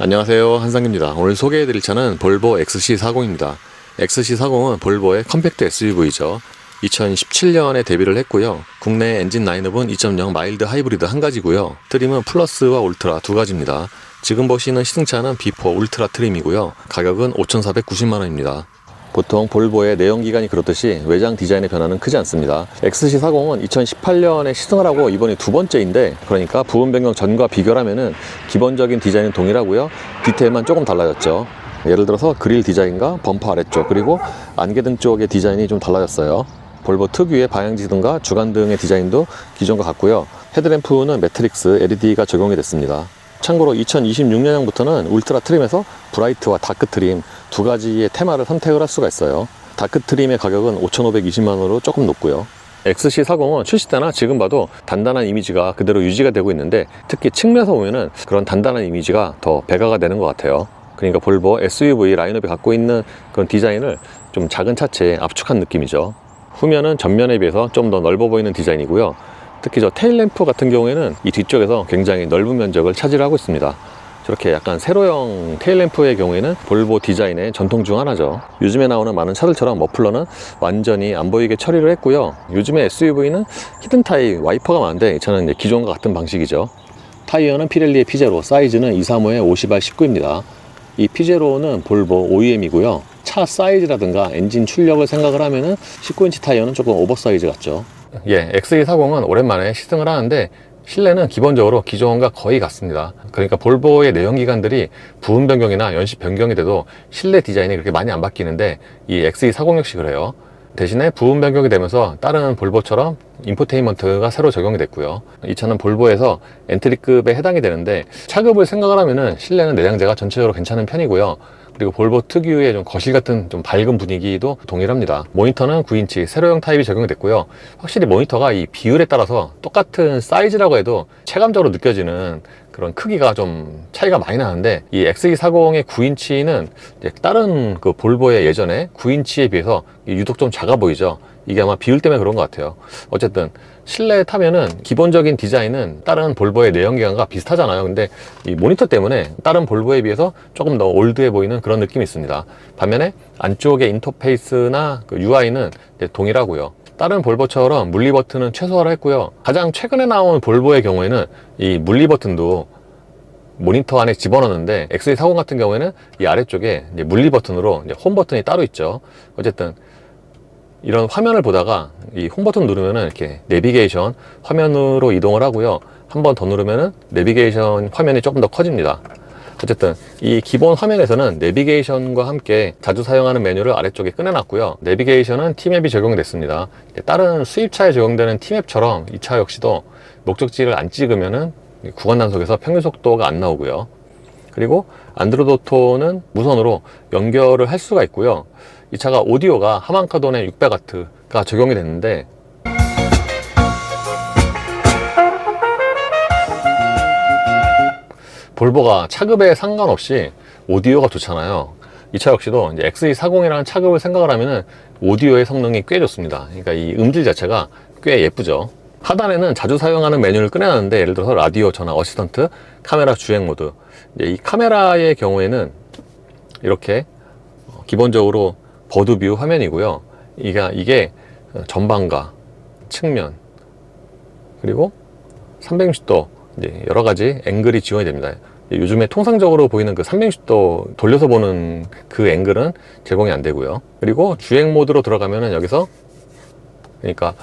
안녕하세요, 한상규입니다. 오늘 소개해드릴 차는 볼보 XC40입니다. XC40은 볼보의 컴팩트 SUV죠. 2017년에 데뷔를 했고요. 국내 엔진 라인업은 2.0 마일드 하이브리드 한 가지고요. 트림은 플러스와 울트라 두 가지입니다. 지금 보시는 시승차는 B4 울트라 트림이고요. 가격은 5,490만원입니다. 보통 볼보의 내연기관이 그렇듯이 외장 디자인의 변화는 크지 않습니다. XC40은 2018년에 시승을 하고 이번이 두 번째인데, 그러니까 부분 변경 전과 비교를 하면은 기본적인 디자인은 동일하고요. 디테일만 조금 달라졌죠. 예를 들어서 그릴 디자인과 범퍼 아래쪽, 그리고 안개등 쪽의 디자인이 좀 달라졌어요. 볼보 특유의 방향지등과 주간등의 디자인도 기존과 같고요. 헤드램프는 매트릭스 LED가 적용이 됐습니다. 참고로 2026년형부터는 울트라 트림에서 브라이트와 다크 트림 두 가지의 테마를 선택을 할 수가 있어요. 다크 트림의 가격은 5,520만원으로 조금 높고요. XC40은 출시 때나 지금 봐도 단단한 이미지가 그대로 유지가 되고 있는데, 특히 측면에서 보면은 그런 단단한 이미지가 더 배가가 되는 것 같아요. 그러니까 볼보 SUV 라인업이 갖고 있는 그런 디자인을 좀 작은 차체에 압축한 느낌이죠. 후면은 전면에 비해서 좀 더 넓어 보이는 디자인이고요. 특히 저 테일램프 같은 경우에는 이 뒤쪽에서 굉장히 넓은 면적을 차지하고 있습니다. 저렇게 약간 세로형 테일램프의 경우에는 볼보 디자인의 전통 중 하나죠. 요즘에 나오는 많은 차들처럼 머플러는 완전히 안 보이게 처리를 했고요. 요즘에 SUV는 히든 타입 와이퍼가 많은데, 이 차는 이제 기존과 같은 방식이죠. 타이어는 피렐리의 피제로, 사이즈는 235에 50R19입니다. 이 피제로는 볼보 OEM이고요. 차 사이즈라든가 엔진 출력을 생각을 하면은 19인치 타이어는 조금 오버사이즈 같죠. XC40은 오랜만에 시승을 하는데, 실내는 기본적으로 기존과 거의 같습니다. 그러니까 볼보의 내연기관들이 부분 변경이나 연식 변경이 돼도 실내 디자인이 그렇게 많이 안 바뀌는데, 이 XC40 역시 그래요. 대신에 부분 변경이 되면서 다른 볼보처럼 인포테인먼트가 새로 적용이 됐고요. 이 차는 볼보에서 엔트리급에 해당이 되는데, 차급을 생각을 하면은 실내는 내장재가 전체적으로 괜찮은 편이고요. 그리고 볼보 특유의 좀 거실 같은 좀 밝은 분위기도 동일합니다. 모니터는 9인치 세로형 타입이 적용이 됐고요. 확실히 모니터가 이 비율에 따라서 똑같은 사이즈라고 해도 체감적으로 느껴지는 그런 크기가 좀 차이가 많이 나는데, 이 XC40의 9인치는 다른 그 볼보의 예전에 9인치에 비해서 유독 좀 작아 보이죠. 이게 아마 비율 때문에 그런 것 같아요. 어쨌든 실내에 타면은 기본적인 디자인은 다른 볼보의 내연기관과 비슷하잖아요. 근데 이 모니터 때문에 다른 볼보에 비해서 조금 더 올드해 보이는 그런 느낌이 있습니다. 반면에 안쪽의 인터페이스나 그 UI는 동일하고요. 다른 볼보처럼 물리 버튼은 최소화를 했고요. 가장 최근에 나온 볼보의 경우에는 이 물리 버튼도 모니터 안에 집어넣는데, XC40 같은 경우에는 이 아래쪽에 이제 물리 버튼으로 이제 홈 버튼이 따로 있죠. 어쨌든 이런 화면을 보다가 이 홈 버튼 누르면은 이렇게 내비게이션 화면으로 이동을 하고요. 한 번 더 누르면은 내비게이션 화면이 조금 더 커집니다. 어쨌든 이 기본 화면에서는 내비게이션과 함께 자주 사용하는 메뉴를 아래쪽에 꺼내놨고요. 내비게이션은 T맵이 적용이 됐습니다. 다른 수입차에 적용되는 T맵처럼 이 차 역시도 목적지를 안 찍으면은 구간 단속에서 평균 속도가 안 나오고요. 그리고 안드로이드 오토는 무선으로 연결을 할 수가 있고요. 이 차가 오디오가 하만카돈의 600W가 적용이 됐는데, 볼보가 차급에 상관없이 오디오가 좋잖아요. 이 차 역시도 이제 XC40이라는 차급을 생각을 하면은 오디오의 성능이 꽤 좋습니다. 그러니까 이 음질 자체가 꽤 예쁘죠. 하단에는 자주 사용하는 메뉴를 꺼내놨는데, 예를 들어서 라디오, 전화, 어시스턴트, 카메라, 주행 모드. 이제 이 카메라의 경우에는 이렇게 기본적으로 버드뷰 화면이고요. 이게 전방과 측면, 그리고 360도 이제 여러 가지 앵글이 지원이 됩니다. 요즘에 통상적으로 보이는 그 360도 돌려서 보는 그 앵글은 제공이 안 되고요. 그리고 주행 모드로 들어가면은 여기서, 그러니까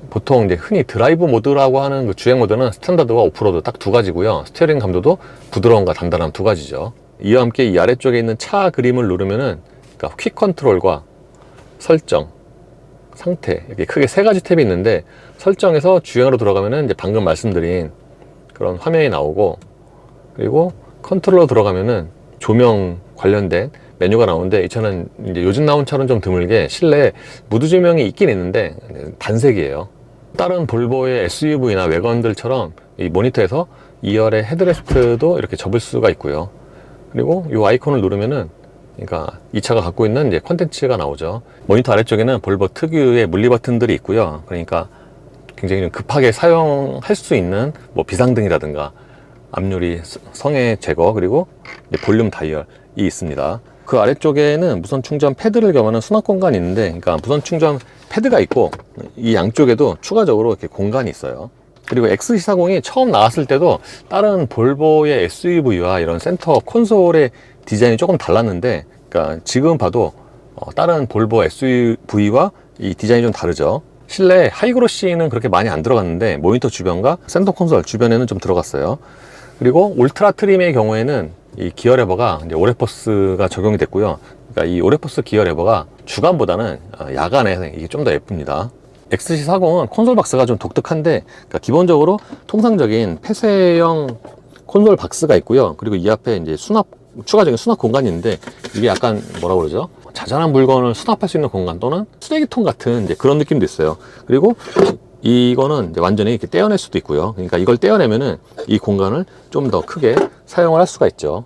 보통 이제 흔히 드라이브 모드라고 하는 그 주행 모드는 스탠다드와 오프로드 딱 두 가지고요. 스티어링 감도도 부드러움과 단단함 두 가지죠. 이와 함께 이 아래쪽에 있는 차 그림을 누르면은, 그러니까 퀵 컨트롤과 설정, 상태, 이렇게 크게 세 가지 탭이 있는데, 설정에서 주행으로 들어가면은 이제 방금 말씀드린 그런 화면이 나오고, 그리고 컨트롤로 들어가면은 조명 관련된 메뉴가 나오는데, 이 차는 이제 요즘 나온 차는 좀 드물게 실내에 무드 조명이 있긴 있는데 단색이에요. 다른 볼보의 SUV나 외건들처럼 이 모니터에서 2열의 헤드레스트도 이렇게 접을 수가 있고요. 그리고 이 아이콘을 누르면은, 그러니까 이 차가 갖고 있는 이제 콘텐츠가 나오죠. 모니터 아래쪽에는 볼보 특유의 물리 버튼들이 있고요. 그러니까 굉장히 좀 급하게 사용할 수 있는 뭐 비상등이라든가 앞유리 성해 제거, 그리고 볼륨 다이얼이 있습니다. 그 아래쪽에는 무선 충전 패드를 겸하는 수납 공간이 있는데, 그러니까 무선 충전 패드가 있고 이 양쪽에도 추가적으로 이렇게 공간이 있어요. 그리고 XC40이 처음 나왔을 때도 다른 볼보의 SUV와 이런 센터 콘솔의 디자인이 조금 달랐는데, 그러니까 지금 봐도 다른 볼보 SUV와 이 디자인이 좀 다르죠. 실내 하이그로시는 그렇게 많이 안 들어갔는데 모니터 주변과 센터 콘솔 주변에는 좀 들어갔어요. 그리고 울트라 트림의 경우에는 이 기어 레버가 이제 오레퍼스가 적용이 됐고요. 그러니까 이 오레퍼스 기어 레버가 주간보다는 야간에 이게 좀 더 예쁩니다. XC40은 콘솔 박스가 좀 독특한데, 그러니까 기본적으로 통상적인 폐쇄형 콘솔 박스가 있고요. 그리고 이 앞에 이제 추가적인 수납 공간이 있는데, 이게 약간 뭐라 그러죠? 자잘한 물건을 수납할 수 있는 공간 또는 쓰레기통 같은 이제 그런 느낌도 있어요. 그리고 이거는 이제 완전히 이렇게 떼어낼 수도 있고요. 그러니까 이걸 떼어내면은 이 공간을 좀 더 크게 사용을 할 수가 있죠.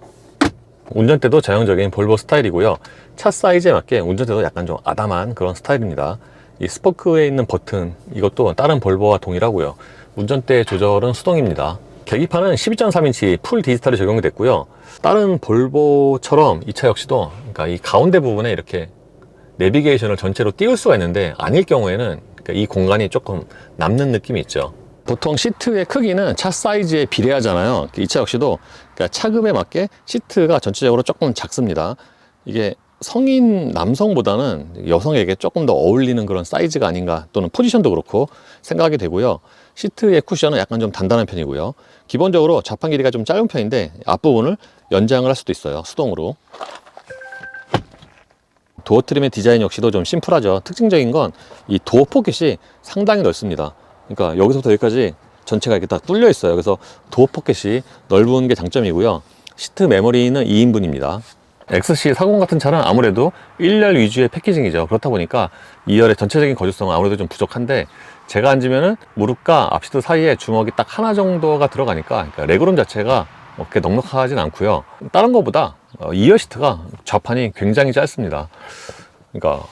운전대도 전형적인 볼보 스타일이고요. 차 사이즈에 맞게 운전대도 약간 좀 아담한 그런 스타일입니다. 이 스포크에 있는 버튼, 이것도 다른 볼보와 동일하고요. 운전대 조절은 수동입니다. 계기판은 12.3인치 풀 디지털이 적용이 됐고요. 다른 볼보처럼 이 차 역시도, 그러니까 이 가운데 부분에 이렇게 내비게이션을 전체로 띄울 수가 있는데, 아닐 경우에는 그러니까 이 공간이 조금 남는 느낌이 있죠. 보통 시트의 크기는 차 사이즈에 비례하잖아요. 이 차 역시도 그러니까 차급에 맞게 시트가 전체적으로 조금 작습니다. 이게 성인 남성보다는 여성에게 조금 더 어울리는 그런 사이즈가 아닌가, 또는 포지션도 그렇고 생각이 되고요. 시트의 쿠션은 약간 좀 단단한 편이고요. 기본적으로 좌판 길이가 좀 짧은 편인데 앞부분을 연장을 할 수도 있어요, 수동으로. 도어 트림의 디자인 역시도 좀 심플하죠. 특징적인 건 이 도어 포켓이 상당히 넓습니다. 그러니까 여기서부터 여기까지 전체가 이렇게 다 뚫려 있어요. 그래서 도어 포켓이 넓은 게 장점이고요. 시트 메모리는 2인분입니다. XC40 같은 차는 아무래도 1열 위주의 패키징이죠. 그렇다 보니까 2열의 전체적인 거주성은 아무래도 좀 부족한데, 제가 앉으면은 무릎과 앞시트 사이에 주먹이 딱 하나 정도가 들어가니까, 그러니까 레그룸 자체가 그렇게 넉넉하진 않고요. 다른 것보다 2열 시트가 좌판이 굉장히 짧습니다. 그러니까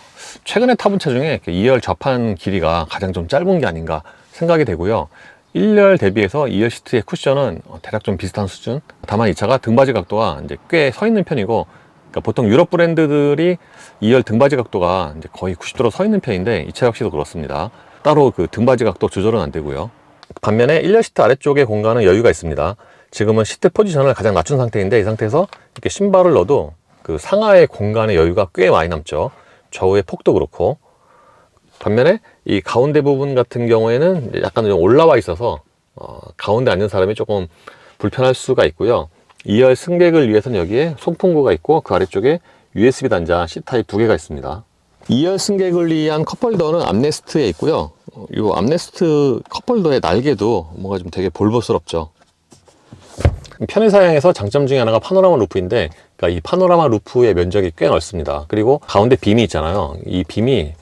최근에 타본 차 중에 2열 좌판 길이가 가장 좀 짧은 게 아닌가 생각이 되고요. 1열 대비해서 2열 시트의 쿠션은 대략 좀 비슷한 수준. 다만 이 차가 등받이 각도가 이제 꽤 서 있는 편이고, 그러니까 보통 유럽 브랜드들이 2열 등받이 각도가 이제 거의 90도로 서 있는 편인데, 이 차 역시도 그렇습니다. 따로 그 등받이 각도 조절은 안 되고요. 반면에 1열 시트 아래쪽에 공간은 여유가 있습니다. 지금은 시트 포지션을 가장 낮춘 상태인데, 이 상태에서 이렇게 신발을 넣어도 그 상하의 공간의 여유가 꽤 많이 남죠. 좌우의 폭도 그렇고. 반면에 이 가운데 부분 같은 경우에는 약간 좀 올라와 있어서 가운데 앉는 사람이 조금 불편할 수가 있고요. 2열 승객을 위해서는 여기에 송풍구가 있고, 그 아래쪽에 USB 단자 C타입 2개가 있습니다. 2열 승객을 위한 컵홀더는 암레스트에 있고요. 이 암레스트 컵홀더의 날개도 뭔가 좀 되게 볼보스럽죠. 편의 사양에서 장점 중에 하나가 파노라마 루프인데, 그러니까 이 파노라마 루프의 면적이 꽤 넓습니다. 그리고 가운데 빔이 있잖아요. 이 빔이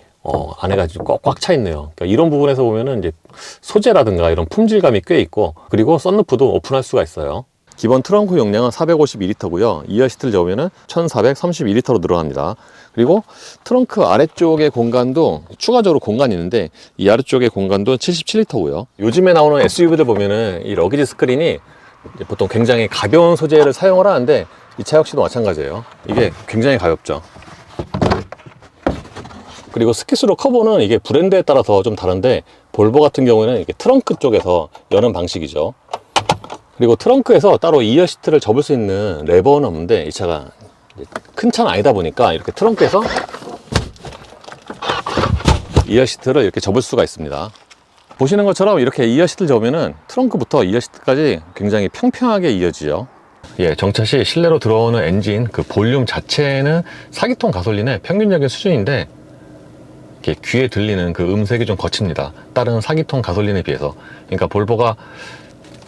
안에가 꽉 차 있네요. 그러니까 이런 부분에서 보면은 이제 소재라든가 이런 품질감이 꽤 있고, 그리고 썬루프도 오픈할 수가 있어요. 기본 트렁크 용량은 452리터고요. 2열 시트를 재우면은 1432리터로 늘어납니다. 그리고 트렁크 아래쪽의 공간도 추가적으로 공간이 있는데, 이 아래쪽의 공간도 77리터고요. 요즘에 나오는 SUV들 보면은 이 러기지 스크린이 이제 보통 굉장히 가벼운 소재를 사용을 하는데, 이 차 역시도 마찬가지예요. 이게 굉장히 가볍죠. 그리고 스키스로 커버는 이게 브랜드에 따라서 좀 다른데, 볼보 같은 경우에는 이게 트렁크 쪽에서 여는 방식이죠. 그리고 트렁크에서 따로 2열 시트를 접을 수 있는 레버는 없는데, 이 차가 큰 차는 아니다 보니까 이렇게 트렁크에서 2열 시트를 이렇게 접을 수가 있습니다. 보시는 것처럼 이렇게 2열 시트를 접으면은 트렁크부터 2열 시트까지 굉장히 평평하게 이어지죠. 예, 정차 시 실내로 들어오는 엔진 그 볼륨 자체는 4기통 가솔린의 평균적인 수준인데, 이렇게 귀에 들리는 그 음색이 좀 거칩니다. 다른 4기통 가솔린에 비해서. 그러니까 볼보가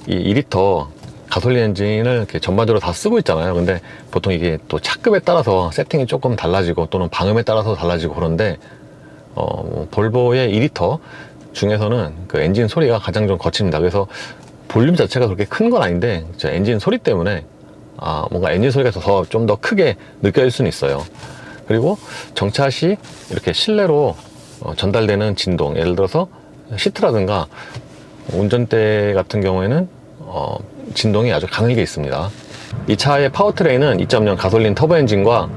이 2리터 가솔린 엔진을 이렇게 전반적으로 다 쓰고 있잖아요. 근데 보통 이게 또 차급에 따라서 세팅이 조금 달라지고, 또는 방음에 따라서 달라지고 그런데, 볼보의 2리터 중에서는 그 엔진 소리가 가장 좀 거칩니다. 그래서 볼륨 자체가 그렇게 큰 건 아닌데, 엔진 소리 때문에 뭔가 엔진 소리가 좀 더 크게 느껴질 수는 있어요. 그리고 정차 시 이렇게 실내로 전달되는 진동, 예를 들어서 시트라든가 운전대 같은 경우에는 진동이 아주 강하게 있습니다. 이 차의 파워트레인은 2.0 가솔린 터보 엔진과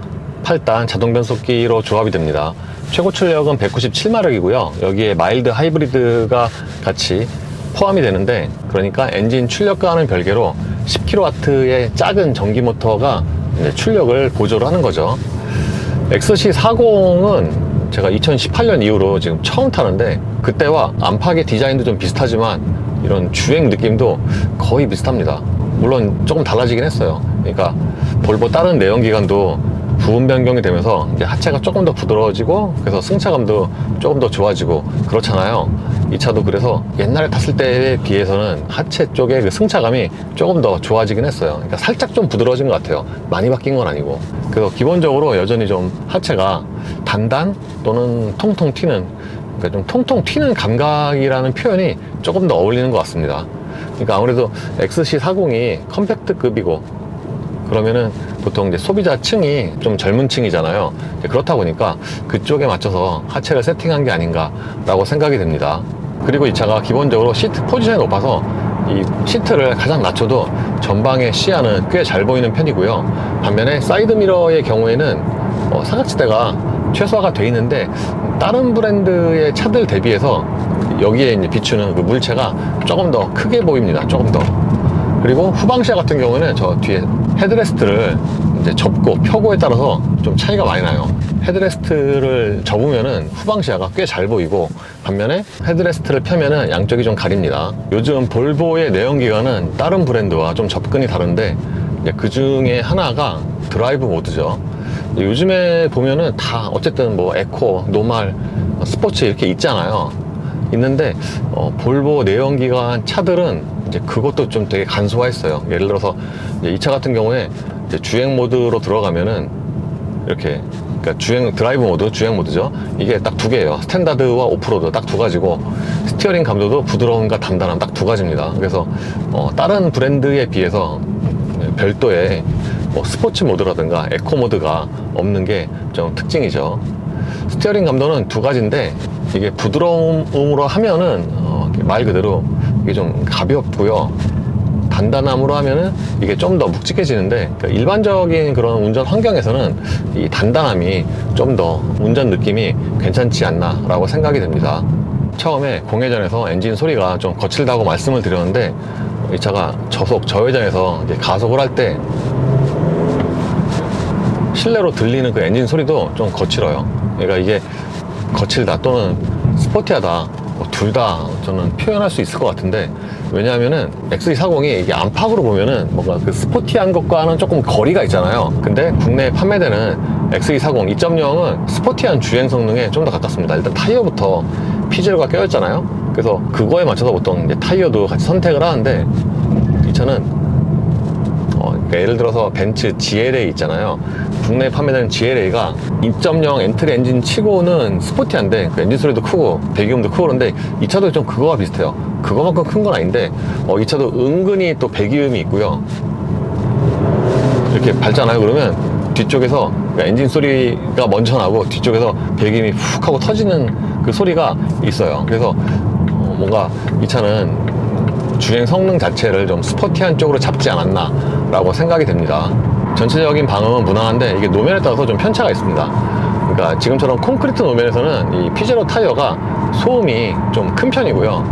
8단 자동 변속기로 조합이 됩니다. 최고 출력은 197마력이고요. 여기에 마일드 하이브리드가 같이 포함이 되는데, 그러니까 엔진 출력과는 별개로 10kW의 작은 전기 모터가 이제 출력을 보조를 하는 거죠. XC40은 제가 2018년 이후로 지금 처음 타는데, 그때와 안팎의 디자인도 좀 비슷하지만 이런 주행 느낌도 거의 비슷합니다. 물론 조금 달라지긴 했어요. 그러니까 볼보 다른 내연기관도 부분 변경이 되면서 이제 하체가 조금 더 부드러워지고, 그래서 승차감도 조금 더 좋아지고 그렇잖아요. 이 차도 그래서 옛날에 탔을 때에 비해서는 하체 쪽에 그 승차감이 조금 더 좋아지긴 했어요. 그러니까 살짝 좀 부드러워진 것 같아요. 많이 바뀐 건 아니고. 그래서 기본적으로 여전히 좀 하체가 단단 또는 통통 튀는, 그러니까 좀 통통 튀는 감각이라는 표현이 조금 더 어울리는 것 같습니다. 그러니까 아무래도 XC40이 컴팩트급이고, 그러면은 보통 이제 소비자층이 좀 젊은 층이잖아요. 그렇다 보니까 그쪽에 맞춰서 하체를 세팅한 게 아닌가라고 생각이 됩니다. 그리고 이 차가 기본적으로 시트 포지션이 높아서 이 시트를 가장 낮춰도 전방의 시야는 꽤 잘 보이는 편이고요. 반면에 사이드미러의 경우에는 사각지대가 최소화가 돼 있는데, 다른 브랜드의 차들 대비해서 여기에 이제 비추는 그 물체가 조금 더 크게 보입니다. 조금 더. 그리고 후방시야 같은 경우에는 저 뒤에 헤드레스트를 이제 접고 펴고에 따라서 좀 차이가 많이 나요. 헤드레스트를 접으면은 후방시야가 꽤 잘 보이고, 반면에 헤드레스트를 펴면은 양쪽이 좀 가립니다. 요즘 볼보의 내연기관은 다른 브랜드와 좀 접근이 다른데, 그 중에 하나가 드라이브 모드죠. 요즘에 보면은 다 어쨌든 뭐 에코, 노말, 스포츠 이렇게 있잖아요. 있는데 볼보 내연기관 차들은 이제 그것도 좀 되게 간소화했어요. 예를 들어서 이제 이 차 같은 경우에 이제 주행 모드로 들어가면은 이렇게, 그러니까 드라이브 모드, 주행 모드죠. 이게 딱 두 개예요. 스탠다드와 오프로드 딱 두 가지고, 스티어링 감도도 부드러움과 단단함 딱 두 가지입니다. 그래서 다른 브랜드에 비해서 별도의 뭐 스포츠 모드라든가 에코 모드가 없는 게 좀 특징이죠. 스티어링 감도는 두 가지인데, 이게 부드러움으로 하면은 말 그대로 이게 좀 가볍고요. 단단함으로 하면은 이게 좀 더 묵직해지는데, 그러니까 일반적인 그런 운전 환경에서는 이 단단함이 좀 더 운전 느낌이 괜찮지 않나 라고 생각이 됩니다. 처음에 공회전에서 엔진 소리가 좀 거칠다고 말씀을 드렸는데, 이 차가 저속 저회전에서 이제 가속을 할 때 실내로 들리는 그 엔진 소리도 좀 거칠어요. 그러니까 이게 거칠다 또는 스포티하다, 둘 다 저는 표현할 수 있을 것 같은데, 왜냐하면은 XC40이 이게 안팎으로 보면은 뭔가 그 스포티한 것과는 조금 거리가 있잖아요. 근데 국내에 판매되는 XC40 2.0은 스포티한 주행 성능에 좀 더 가깝습니다. 일단 타이어부터 피젤과 껴있잖아요. 그래서 그거에 맞춰서 보통 이제 타이어도 같이 선택을 하는데, 이 차는 그러니까 예를 들어서 벤츠 GLA 있잖아요. 국내에 판매되는 GLA가 2.0 엔트리 엔진 치고는 스포티한데, 그 엔진 소리도 크고 배기음도 크고, 그런데 이 차도 좀 그거와 비슷해요. 그거만큼 큰 건 아닌데 이 차도 은근히 또 배기음이 있고요. 이렇게 밟잖아요. 그러면 뒤쪽에서 엔진 소리가 먼저 나고, 뒤쪽에서 배기음이 훅 하고 터지는 그 소리가 있어요. 그래서 뭔가 이 차는 주행 성능 자체를 좀 스포티한 쪽으로 잡지 않았나 라고 생각이 됩니다. 전체적인 방음은 무난한데, 이게 노면에 따라서 좀 편차가 있습니다. 그러니까 지금처럼 콘크리트 노면에서는 이 피제로 타이어가 소음이 좀 큰 편이고요.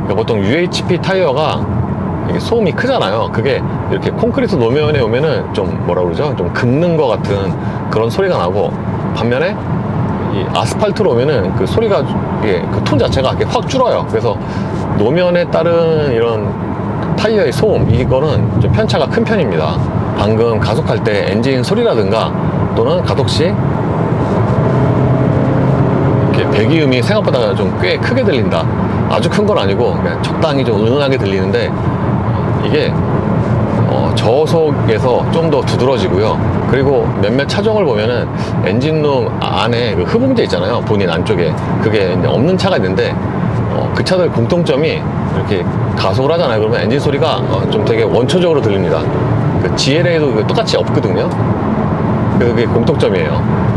그러니까 보통 UHP 타이어가 이게 소음이 크잖아요. 그게 이렇게 콘크리트 노면에 오면은 좀 뭐라 그러죠? 좀 긁는 것 같은 그런 소리가 나고, 반면에 이 아스팔트로 오면은 그 소리가, 이게 그 톤 자체가 이렇게 확 줄어요. 그래서 노면에 따른 이런 타이어의 소음, 이거는 좀 편차가 큰 편입니다. 방금 가속할 때 엔진 소리라든가 또는 가속 시 이렇게 배기음이 생각보다 좀 꽤 크게 들린다. 아주 큰 건 아니고 그냥 적당히 좀 은은하게 들리는데, 이게 저속에서 좀 더 두드러지고요. 그리고 몇몇 차종을 보면은 엔진룸 안에 그 흡음재 있잖아요. 본인 안쪽에. 그게 이제 없는 차가 있는데, 그 차들 공통점이 이렇게 가속을 하잖아요. 그러면 엔진 소리가 좀 되게 원초적으로 들립니다. 그 GLA도 똑같이 없거든요. 그게 공통점이에요.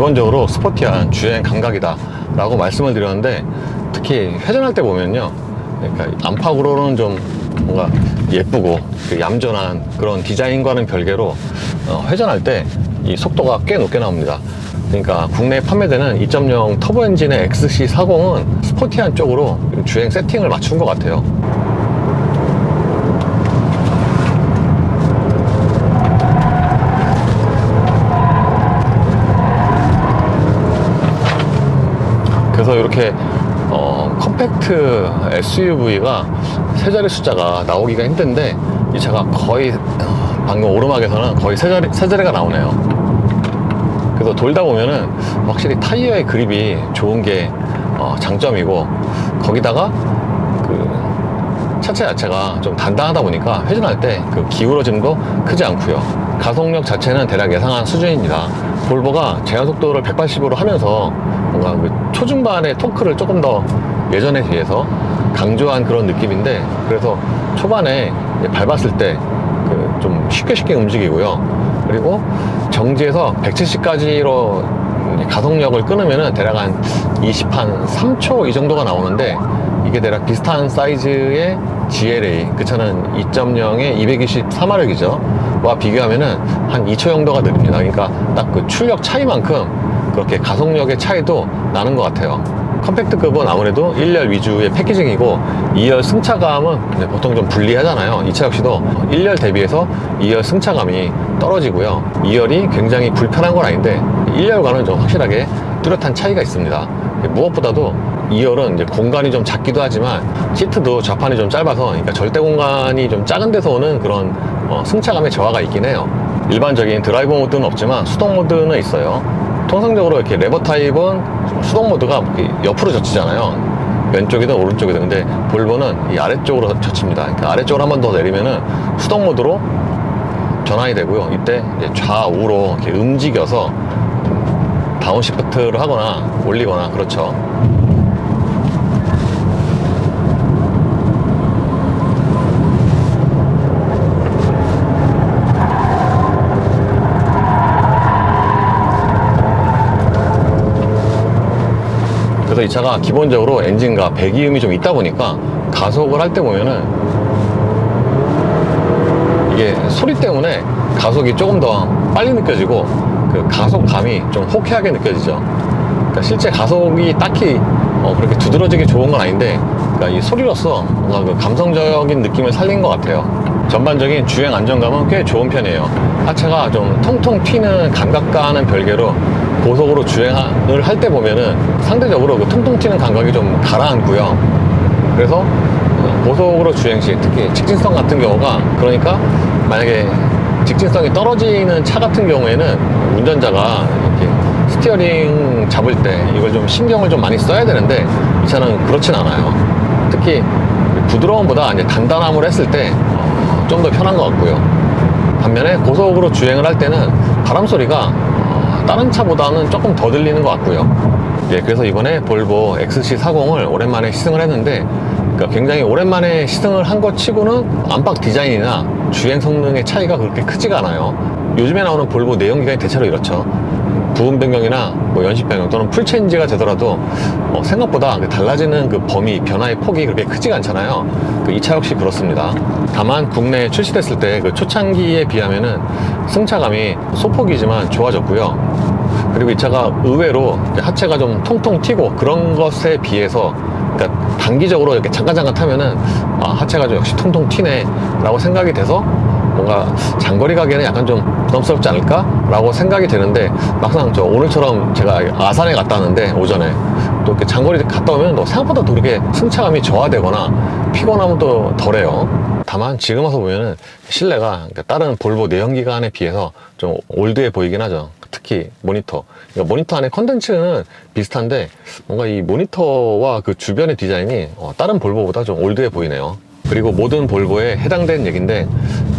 기본적으로 스포티한 주행 감각이다 라고 말씀을 드렸는데, 특히 회전할 때 보면요, 그러니까 안팎으로는 좀 뭔가 예쁘고 얌전한 그런 디자인과는 별개로 회전할 때 이 속도가 꽤 높게 나옵니다. 그러니까 국내에 판매되는 2.0 터보 엔진의 XC40은 스포티한 쪽으로 주행 세팅을 맞춘 것 같아요. 그래서 이렇게 컴팩트 SUV가 세 자리 숫자가 나오기가 힘든데, 이 차가 거의 방금 오르막에서는 거의 세 자리가 나오네요. 그래서 돌다 보면은 확실히 타이어의 그립이 좋은 게 장점이고, 거기다가 그 차체 자체가 좀 단단하다 보니까 회전할 때 그 기울어짐도 크지 않고요. 가속력 자체는 대략 예상한 수준입니다. 볼보가 제한 속도를 180으로 하면서 뭔가 그 초중반의 토크를 조금 더 예전에 비해서 강조한 그런 느낌인데, 그래서 초반에 밟았을 때 그 좀 쉽게 움직이고요. 그리고 정지에서 170까지로 가속력을 끊으면은 대략 한 3초 이 정도가 나오는데, 이게 대략 비슷한 사이즈의 GLA, 그 차는 2.0의 223마력이죠. 와 비교하면은 한 2초 정도가 느립니다. 그러니까 딱 그 출력 차이만큼 그렇게 가속력의 차이도 나는 것 같아요. 컴팩트급은 아무래도 1열 위주의 패키징이고, 2열 승차감은 보통 좀 불리하잖아요. 이 차 역시도 1열 대비해서 2열 승차감이 떨어지고요. 2열이 굉장히 불편한 건 아닌데 1열과는 좀 확실하게 뚜렷한 차이가 있습니다. 무엇보다도 2열은 이제 공간이 좀 작기도 하지만 시트도 좌판이 좀 짧아서, 그러니까 절대 공간이 좀 작은 데서 오는 그런 승차감의 저하가 있긴 해요. 일반적인 드라이브 모드는 없지만 수동 모드는 있어요. 통상적으로 이렇게 레버 타입은 수동 모드가 옆으로 젖히잖아요. 왼쪽이든 오른쪽이든. 근데 볼보는 이 아래쪽으로 젖힙니다. 그러니까 아래쪽으로 한 번 더 내리면은 수동 모드로 전환이 되고요. 이때 이제 좌우로 이렇게 움직여서 다운시프트를 하거나 올리거나, 그렇죠. 그래서 이 차가 기본적으로 엔진과 배기음이 좀 있다 보니까 가속을 할 때 보면은 이게 소리 때문에 가속이 조금 더 빨리 느껴지고, 그 가속감이 좀 호쾌하게 느껴지죠. 그러니까 실제 가속이 딱히 그렇게 두드러지기 좋은 건 아닌데, 그러니까 이 소리로서 뭔가 그 감성적인 느낌을 살린 것 같아요. 전반적인 주행 안정감은 꽤 좋은 편이에요. 하체가 좀 통통 튀는 감각과는 별개로 고속으로 주행을 할 때 보면은 상대적으로 그 통통 튀는 감각이 좀 가라앉고요. 그래서 고속으로 주행 시 특히 직진성 같은 경우가, 그러니까 만약에 직진성이 떨어지는 차 같은 경우에는 운전자가 이렇게 스티어링 잡을 때 이걸 좀 신경을 좀 많이 써야 되는데, 이 차는 그렇진 않아요. 특히 부드러움보다 이제 단단함을 했을 때 좀 더 편한 것 같고요. 반면에 고속으로 주행을 할 때는 바람 소리가 다른 차보다는 조금 더 들리는 것 같고요. 예, 그래서 이번에 볼보 XC40을 오랜만에 시승을 했는데, 그러니까 굉장히 오랜만에 시승을 한 것 치고는 안팎 디자인이나 주행 성능의 차이가 그렇게 크지가 않아요. 요즘에 나오는 볼보 내연기관이 대체로 이렇죠. 부분 변경이나 뭐 연식 변경 또는 풀 체인지가 되더라도 생각보다 달라지는 그 범위, 변화의 폭이 그렇게 크지가 않잖아요. 이 차 역시 그렇습니다. 다만 국내에 출시됐을 때 그 초창기에 비하면은 승차감이 소폭이지만 좋아졌고요. 그리고 이 차가 의외로 하체가 좀 통통 튀고 그런 것에 비해서, 그러니까 단기적으로 이렇게 잠깐 타면은 하체가 좀 역시 통통 튀네 라고 생각이 돼서 뭔가 장거리 가기에는 약간 좀 부담스럽지 않을까? 라고 생각이 되는데, 막상 오늘처럼 제가 아산에 갔다 왔는데 오전에 또 이렇게 장거리 갔다 오면 생각보다 또 그렇게 승차감이 저하되거나 피곤함도 덜해요. 다만 지금 와서 보면은 실내가, 그러니까 다른 볼보 내연기관에 비해서 좀 올드해 보이긴 하죠. 특히 모니터. 그러니까 모니터 안에 컨텐츠는 비슷한데 뭔가 이 모니터와 그 주변의 디자인이 다른 볼보보다 좀 올드해 보이네요. 그리고 모든 볼보에 해당되는 얘기인데,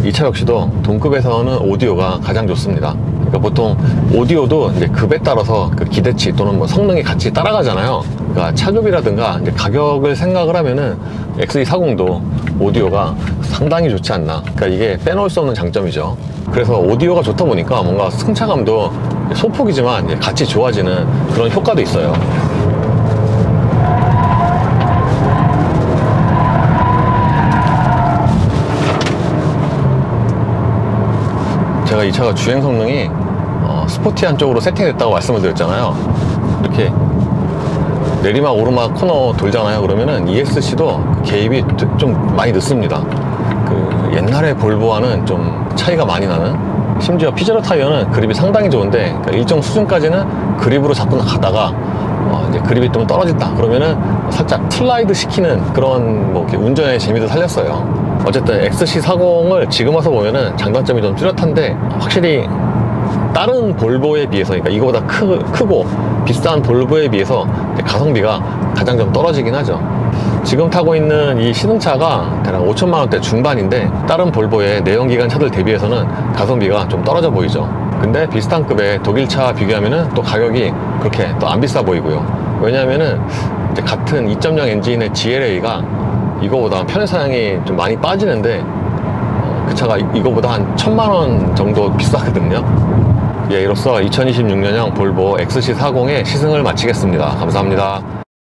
이 차 역시도 동급에서는 오디오가 가장 좋습니다. 그러니까 보통 오디오도 이제 급에 따라서 그 기대치 또는 뭐 성능이 같이 따라가잖아요. 그러니까 차급이라든가 이제 가격을 생각을 하면은 XC40도 오디오가 상당히 좋지 않나. 그러니까 이게 빼놓을 수 없는 장점이죠. 그래서 오디오가 좋다 보니까 뭔가 승차감도 소폭이지만 이제 같이 좋아지는 그런 효과도 있어요. 제가 이 차가 주행 성능이 스포티한 쪽으로 세팅됐다고 말씀을 드렸잖아요. 이렇게 내리막 오르막 코너 돌잖아요. 그러면은 ESC도 개입이 좀 많이 늦습니다. 그 옛날에 볼보와는 좀 차이가 많이 나는, 심지어 피제로 타이어는 그립이 상당히 좋은데, 그러니까 일정 수준까지는 그립으로 잡고 가다가 이제 그립이 좀 떨어진다 그러면은 살짝 슬라이드 시키는 그런 뭐 이렇게 운전의 재미도 살렸어요. 어쨌든 XC40을 지금 와서 보면은 장단점이 좀 뚜렷한데, 확실히 다른 볼보에 비해서, 그러니까 이거보다 크고 비싼 볼보에 비해서 가성비가 가장 좀 떨어지긴 하죠. 지금 타고 있는 이 시승차가 대략 5천만 원대 중반인데, 다른 볼보의 내연기관 차들 대비해서는 가성비가 좀 떨어져 보이죠. 근데 비슷한 급의 독일차 비교하면은 또 가격이 그렇게 또 안 비싸 보이고요. 왜냐하면은 이제 같은 2.0 엔진의 GLA가 이거보다 편의 사양이 좀 많이 빠지는데, 그 차가 이거보다 한 1,000만 원 정도 비싸거든요. 예, 이로써 2026년형 볼보 XC40의 시승을 마치겠습니다. 감사합니다.